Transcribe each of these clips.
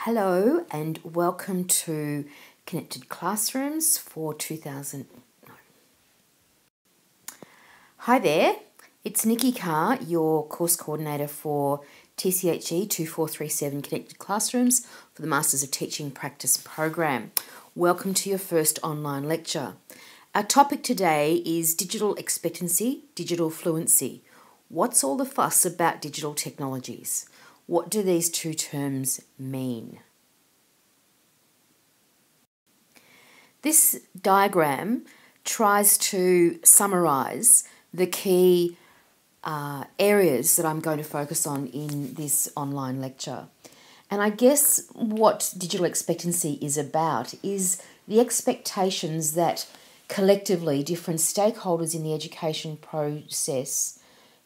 Hello and welcome to Connected Classrooms for 2000. No. Hi there, it's Nikki Carr, your course coordinator for TCHE 2437 Connected Classrooms for the Masters of Teaching Practice program. Welcome to your first online lecture. Our topic today is digital expectancy, digital fluency. What's all the fuss about digital technologies? What do these two terms mean? This diagram tries to summarise the key areas that I'm going to focus on in this online lecture. And I guess what digital expectancy is about is the expectations that collectively different stakeholders in the education process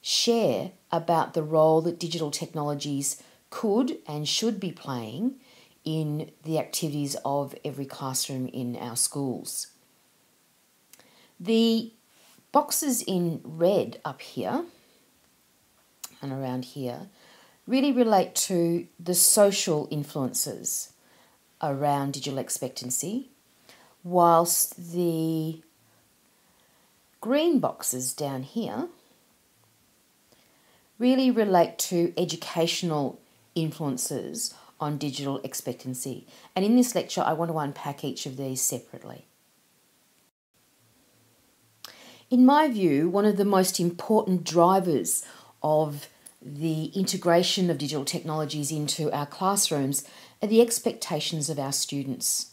share about the role that digital technologies could and should be playing in the activities of every classroom in our schools. The boxes in red up here and around here really relate to the social influences around digital expectancy, whilst the green boxes down here really relate to educational influences on digital expectancy. And in this lecture, I want to unpack each of these separately. In my view, one of the most important drivers of the integration of digital technologies into our classrooms are the expectations of our students.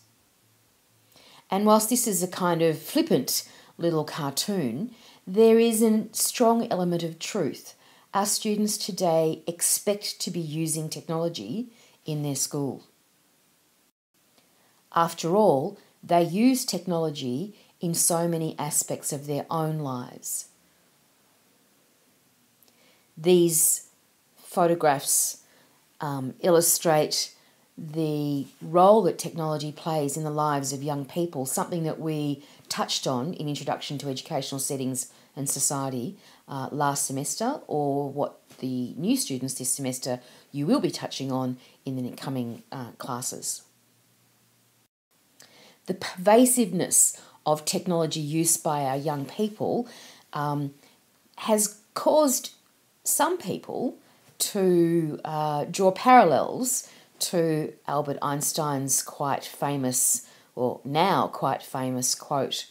And whilst this is a kind of flippant little cartoon, there is a strong element of truth. Our students today expect to be using technology in their school. After all, they use technology in so many aspects of their own lives. These photographs illustrate the role that technology plays in the lives of young people, something that we touched on in Introduction to Educational Settings and Society last semester, or what the new students this semester you will be touching on in the coming classes. The pervasiveness of technology use by our young people has caused some people to draw parallels to Albert Einstein's quite famous, or now quite famous quote,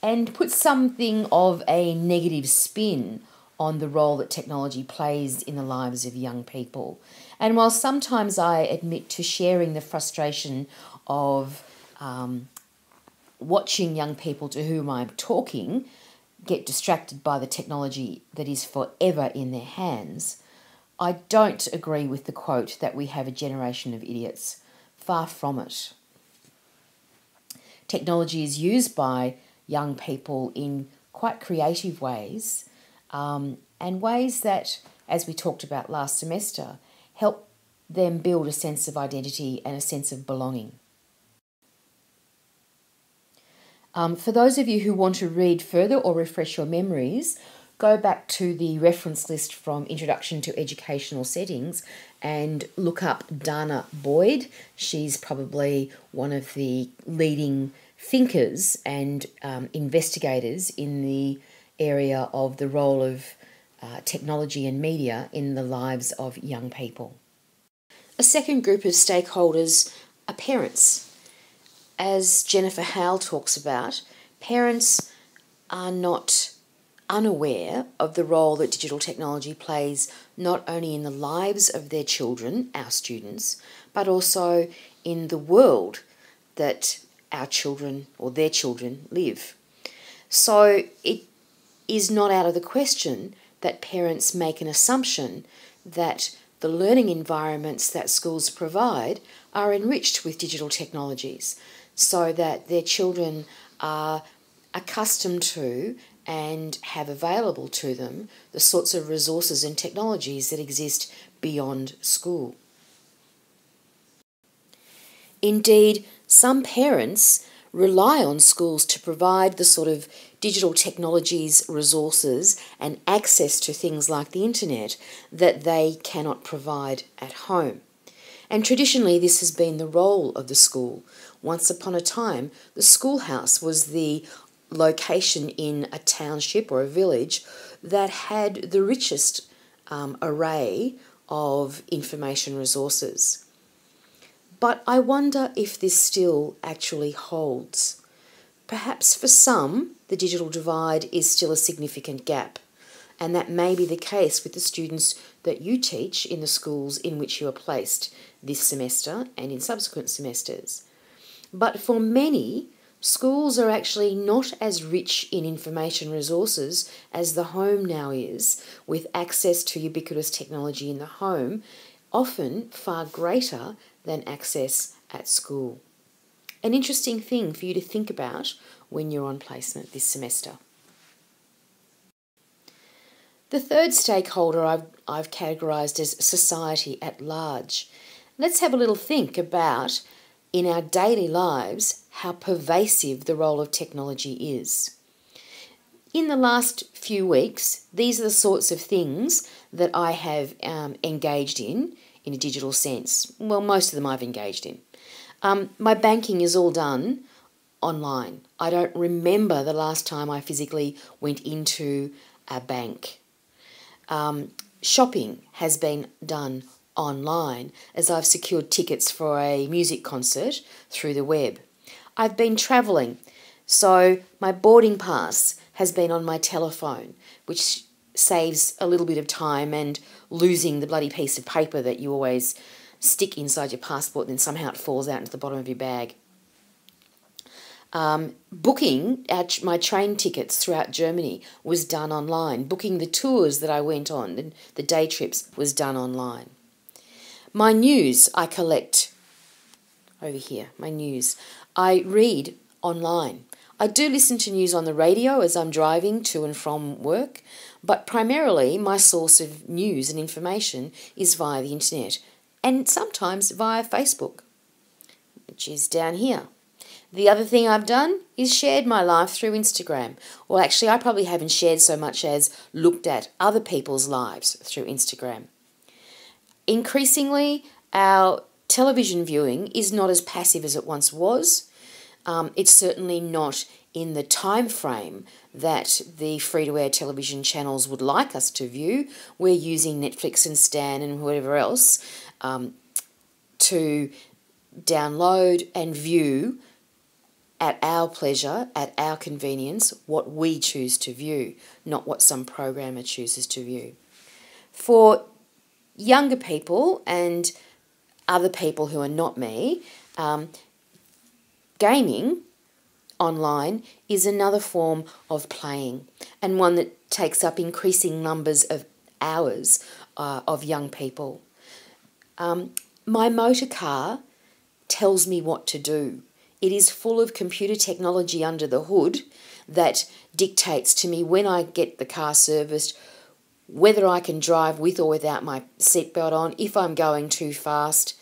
and put something of a negative spin on the role that technology plays in the lives of young people. And while sometimes I admit to sharing the frustration of watching young people to whom I'm talking get distracted by the technology that is forever in their hands, I don't agree with the quote that we have a generation of idiots. Far from it. Technology is used by young people in quite creative ways, and ways that, as we talked about last semester, help them build a sense of identity and a sense of belonging. For those of you who want to read further or refresh your memories, go back to the reference list from Introduction to Educational Settings and look up Dana Boyd. She's probably one of the leading thinkers and investigators in the area of the role of technology and media in the lives of young people. A second group of stakeholders are parents. As Jennifer Howell talks about, parents are not unaware of the role that digital technology plays not only in the lives of their children, our students, but also in the world that our children or their children live. So it is not out of the question that parents make an assumption that the learning environments that schools provide are enriched with digital technologies so that their children are accustomed to and have available to them the sorts of resources and technologies that exist beyond school. Indeed, some parents rely on schools to provide the sort of digital technologies, resources and access to things like the internet that they cannot provide at home. And traditionally, this has been the role of the school. Once upon a time, the schoolhouse was the location in a township or a village that had the richest array of information resources. But I wonder if this still actually holds. Perhaps for some, the digital divide is still a significant gap, and that may be the case with the students that you teach in the schools in which you are placed this semester and in subsequent semesters. But for many, schools are actually not as rich in information resources as the home now is, with access to ubiquitous technology in the home, often far greater than access at school. An interesting thing for you to think about when you're on placement this semester. The third stakeholder I've categorised as society at large. Let's have a little think about, in our daily lives, how pervasive the role of technology is. In the last few weeks, these are the sorts of things that I have engaged in a digital sense. Well, most of them I've engaged in. My banking is all done online. I don't remember the last time I physically went into a bank. Shopping has been done online as I've secured tickets for a music concert through the web. I've been travelling, so my boarding pass has been on my telephone, which saves a little bit of time and losing the bloody piece of paper that you always stick inside your passport, then somehow it falls out into the bottom of your bag. Booking my train tickets throughout Germany was done online. Booking the tours that I went on, the day trips, was done online. My news I collect over here, my news. I read online. I do listen to news on the radio as I'm driving to and from work, but primarily my source of news and information is via the internet, and sometimes via Facebook, which is down here. The other thing I've done is shared my life through Instagram. Well, actually, I probably haven't shared so much as looked at other people's lives through Instagram. Increasingly, our television viewing is not as passive as it once was. It's certainly not in the time frame that the free-to-air television channels would like us to view. We're using Netflix and Stan and whatever else to download and view at our pleasure, at our convenience, what we choose to view, not what some programmer chooses to view. For younger people and other people who are not me, gaming online is another form of playing, and one that takes up increasing numbers of hours of young people. My motor car tells me what to do. It is full of computer technology under the hood that dictates to me when I get the car serviced, whether I can drive with or without my seatbelt on, if I'm going too fast,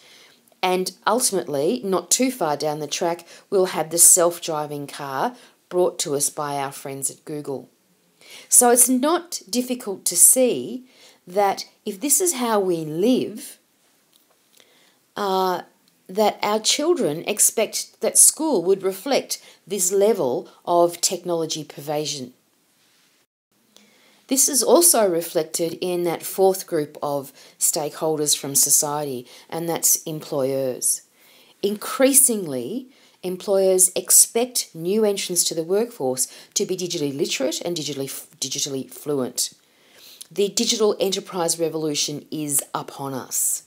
and ultimately, not too far down the track, we'll have the self-driving car brought to us by our friends at Google. So it's not difficult to see that if this is how we live, that our children expect that school would reflect this level of technology pervasion. This is also reflected in that fourth group of stakeholders from society, and that's employers. Increasingly, employers expect new entrants to the workforce to be digitally literate and digitally fluent. The digital enterprise revolution is upon us.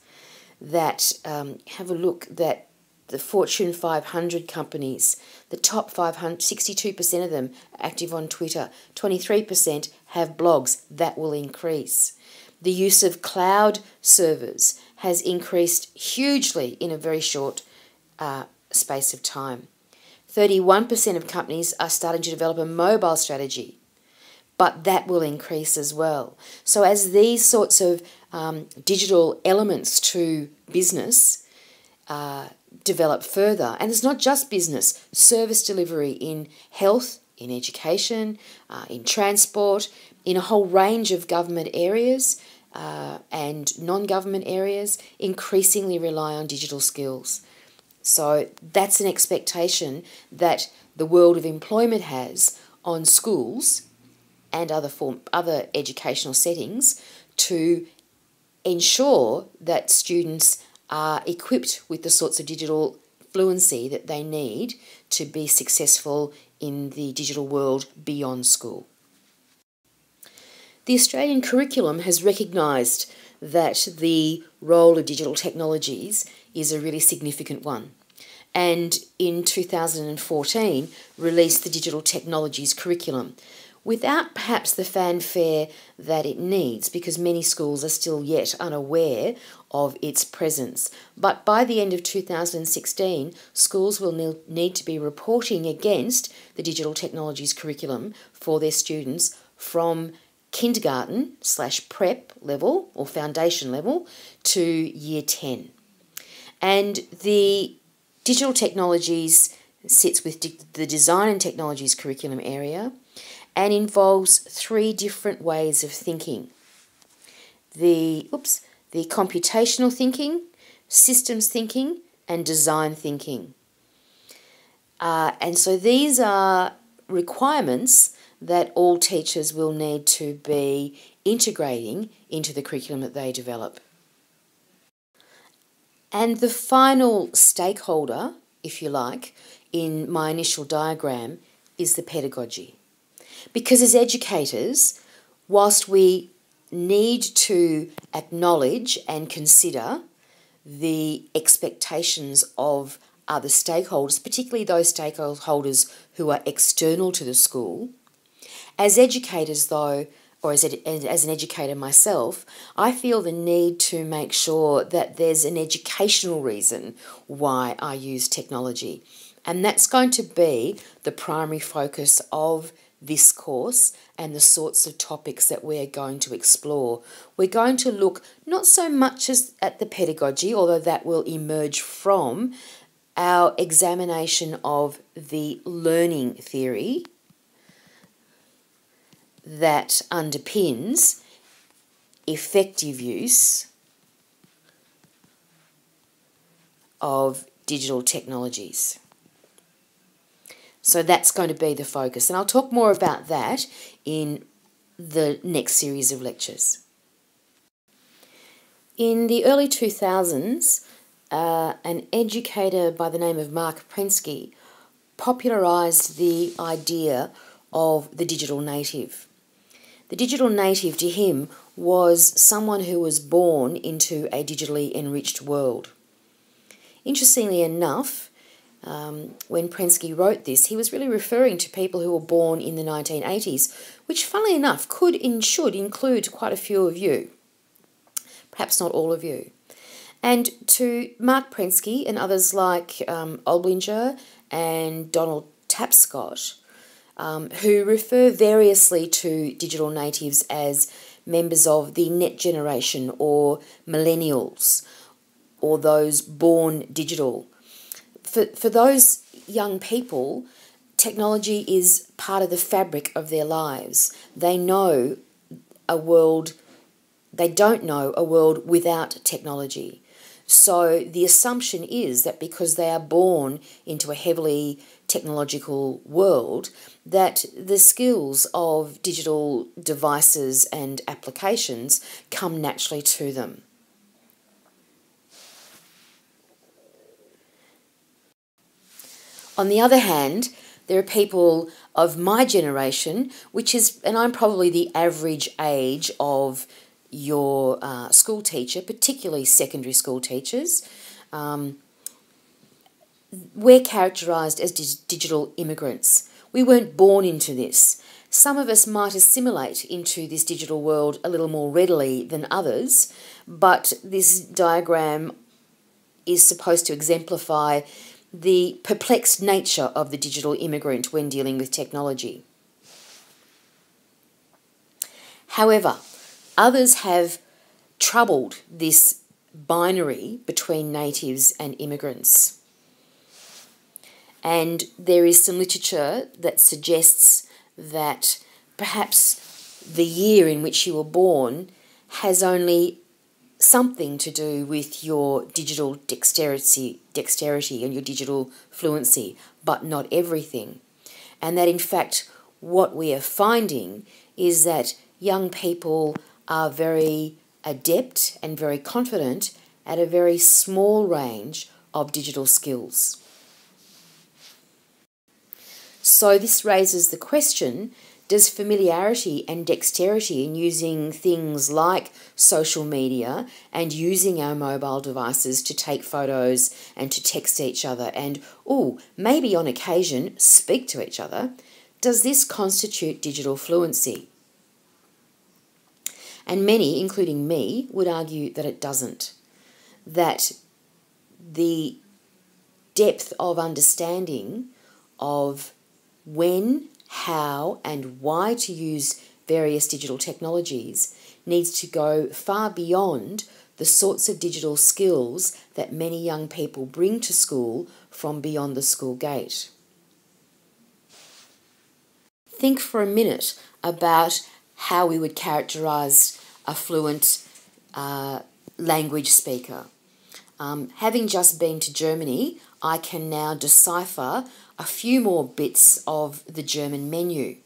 Have a look, that the Fortune 500 companies, the top 500, 62% of them are active on Twitter, 23% have blogs. That will increase. The use of cloud servers has increased hugely in a very short space of time. 31% of companies are starting to develop a mobile strategy, but that will increase as well. So as these sorts of digital elements to business develop further, and it's not just business, service delivery in health, in education, in transport, in a whole range of government areas, and non-government areas increasingly rely on digital skills. So that's an expectation that the world of employment has on schools and other educational settings to ensure that students are equipped with the sorts of digital fluency that they need to be successful in the digital world beyond school. The Australian curriculum has recognised that the role of digital technologies is a really significant one, and in 2014 released the Digital Technologies Curriculum, without perhaps the fanfare that it needs, because many schools are still yet unaware of its presence. But by the end of 2016, schools will need to be reporting against the Digital Technologies Curriculum for their students from kindergarten/prep level or foundation level to year 10. And the digital technologies sits with the design and technologies curriculum area and involves 3 different ways of thinking. The computational thinking, systems thinking, and design thinking. And so these are requirements that all teachers will need to be integrating into the curriculum that they develop. And the final stakeholder, if you like, in my initial diagram is the pedagogy. Because as educators, whilst we need to acknowledge and consider the expectations of other stakeholders, particularly those stakeholders who are external to the school, as educators though, or as an educator myself, I feel the need to make sure that there's an educational reason why I use technology. And that's going to be the primary focus of this course and the sorts of topics that we're going to explore. We're going to look not so much as at the pedagogy, although that will emerge from our examination of the learning theory that underpins effective use of digital technologies. So that's going to be the focus, and I'll talk more about that in the next series of lectures. In the early 2000s, an educator by the name of Mark Prensky popularised the idea of the digital native. The digital native to him was someone who was born into a digitally enriched world. Interestingly enough, when Prensky wrote this, he was really referring to people who were born in the 1980s, which funnily enough could and should include quite a few of you, perhaps not all of you. And to Mark Prensky and others like Olblinger and Donald Tapscott, who refer variously to digital natives as members of the net generation or millennials or those born digital. For those young people, technology is part of the fabric of their lives. They don't know a world without technology. So the assumption is that because they are born into a heavily technological world, that the skills of digital devices and applications come naturally to them. On the other hand, there are people of my generation, and I'm probably the average age of your school teacher, particularly secondary school teachers. We're characterised as digital immigrants. We weren't born into this. Some of us might assimilate into this digital world a little more readily than others, but this diagram is supposed to exemplify the perplexed nature of the digital immigrant when dealing with technology. However, others have troubled this binary between natives and immigrants. And there is some literature that suggests that perhaps the year in which you were born has only something to do with your digital dexterity and your digital fluency, but not everything. And that in fact what we are finding is that young people are very adept and very confident at a very small range of digital skills. So this raises the question, does familiarity and dexterity in using things like social media and using our mobile devices to take photos and to text each other and, maybe on occasion speak to each other, does this constitute digital fluency? And many, including me, would argue that it doesn't. That the depth of understanding of when, how, and why to use various digital technologies needs to go far beyond the sorts of digital skills that many young people bring to school from beyond the school gate. Think for a minute about how we would characterise a fluent language speaker. Having just been to Germany, I can now decipher a few more bits of the German menu.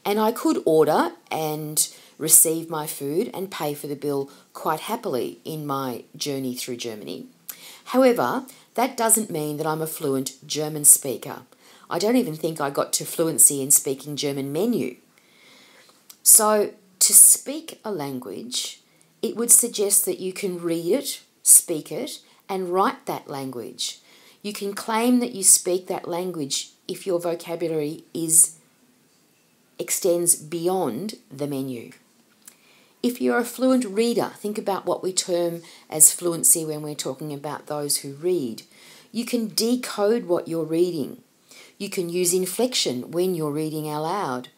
And I could order and receive my food and pay for the bill quite happily in my journey through Germany. However, that doesn't mean that I'm a fluent German speaker. I don't even think I got to fluency in speaking German menu. So to speak a language, it would suggest that you can read it, speak it, and write that language. You can claim that you speak that language if your vocabulary extends beyond the menu. If you're a fluent reader, think about what we term as fluency when we're talking about those who read. You can decode what you're reading. You can use inflection when you're reading aloud.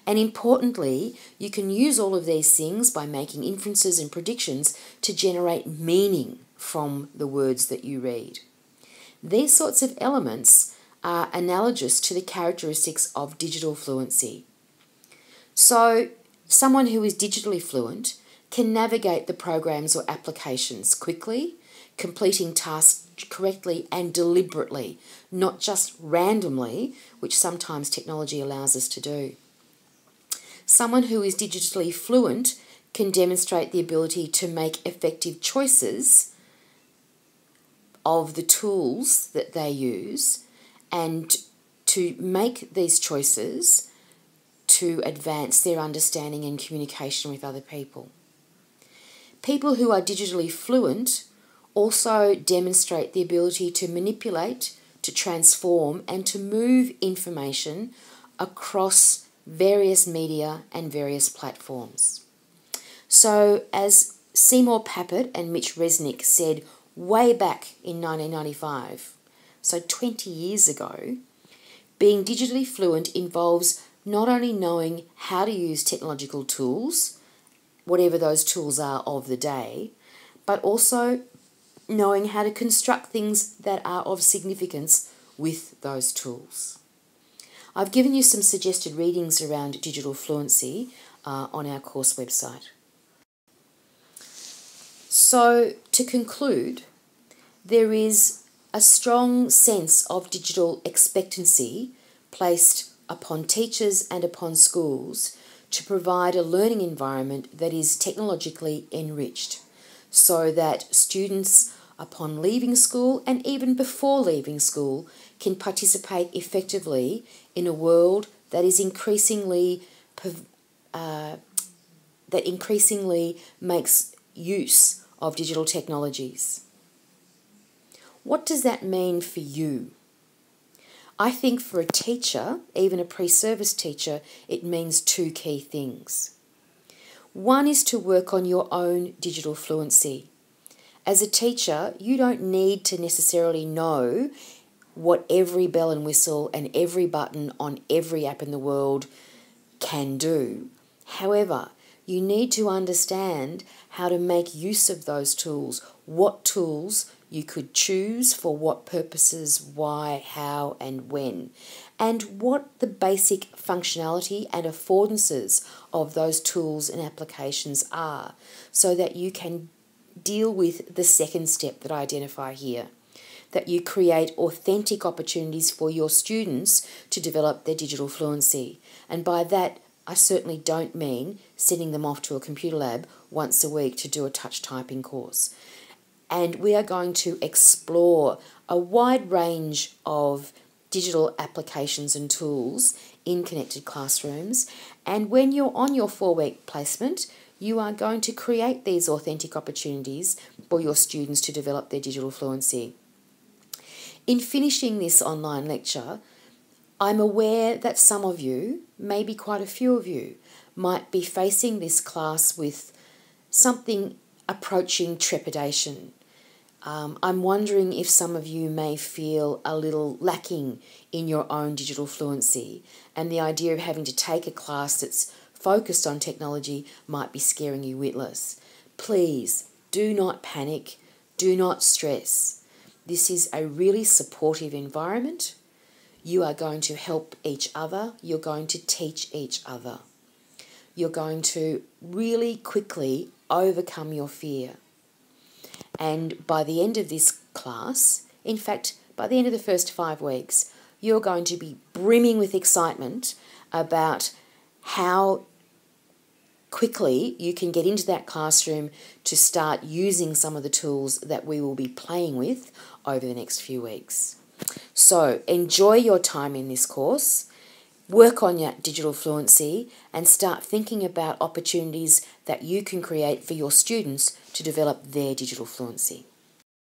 And importantly, you can use all of these things by making inferences and predictions to generate meaning from the words that you read. These sorts of elements are analogous to the characteristics of digital fluency. So, someone who is digitally fluent can navigate the programs or applications quickly, completing tasks correctly and deliberately, not just randomly, which sometimes technology allows us to do. Someone who is digitally fluent can demonstrate the ability to make effective choices of the tools that they use and to make these choices to advance their understanding and communication with other people. People who are digitally fluent also demonstrate the ability to manipulate, to transform, and to move information across various media and various platforms. So, as Seymour Papert and Mitch Resnick said way back in 1995, so 20 years ago, being digitally fluent involves not only knowing how to use technological tools, whatever those tools are of the day, but also knowing how to construct things that are of significance with those tools. I've given you some suggested readings around digital fluency on our course website. So, to conclude, there is a strong sense of digital expectancy placed upon teachers and upon schools to provide a learning environment that is technologically enriched so that students upon leaving school and even before leaving school can participate effectively in a world that is increasingly makes use of digital technologies. What does that mean for you? I think for a teacher, even a pre-service teacher, it means two key things. One is to work on your own digital fluency. As a teacher, you don't need to necessarily know what every bell and whistle and every button on every app in the world can do. However, you need to understand how to make use of those tools. What tools You could choose for what purposes, why, how, and when, and what the basic functionality and affordances of those tools and applications are, so that you can deal with the second step that I identify here, that you create authentic opportunities for your students to develop their digital fluency. And by that, I certainly don't mean sending them off to a computer lab once a week to do a touch typing course. And we are going to explore a wide range of digital applications and tools in connected classrooms. And when you're on your 4-week placement, you are going to create these authentic opportunities for your students to develop their digital fluency. In finishing this online lecture, I'm aware that some of you, maybe quite a few of you, might be facing this class with something approaching trepidation. I'm wondering if some of you may feel a little lacking in your own digital fluency, and the idea of having to take a class that's focused on technology might be scaring you witless. Please do not panic, do not stress. This is a really supportive environment. You are going to help each other, you're going to teach each other. You're going to really quickly overcome your fear. And by the end of this class, in fact, by the end of the first 5 weeks, you're going to be brimming with excitement about how quickly you can get into that classroom to start using some of the tools that we will be playing with over the next few weeks. So enjoy your time in this course, work on your digital fluency, and start thinking about opportunities that you can create for your students to develop their digital fluency.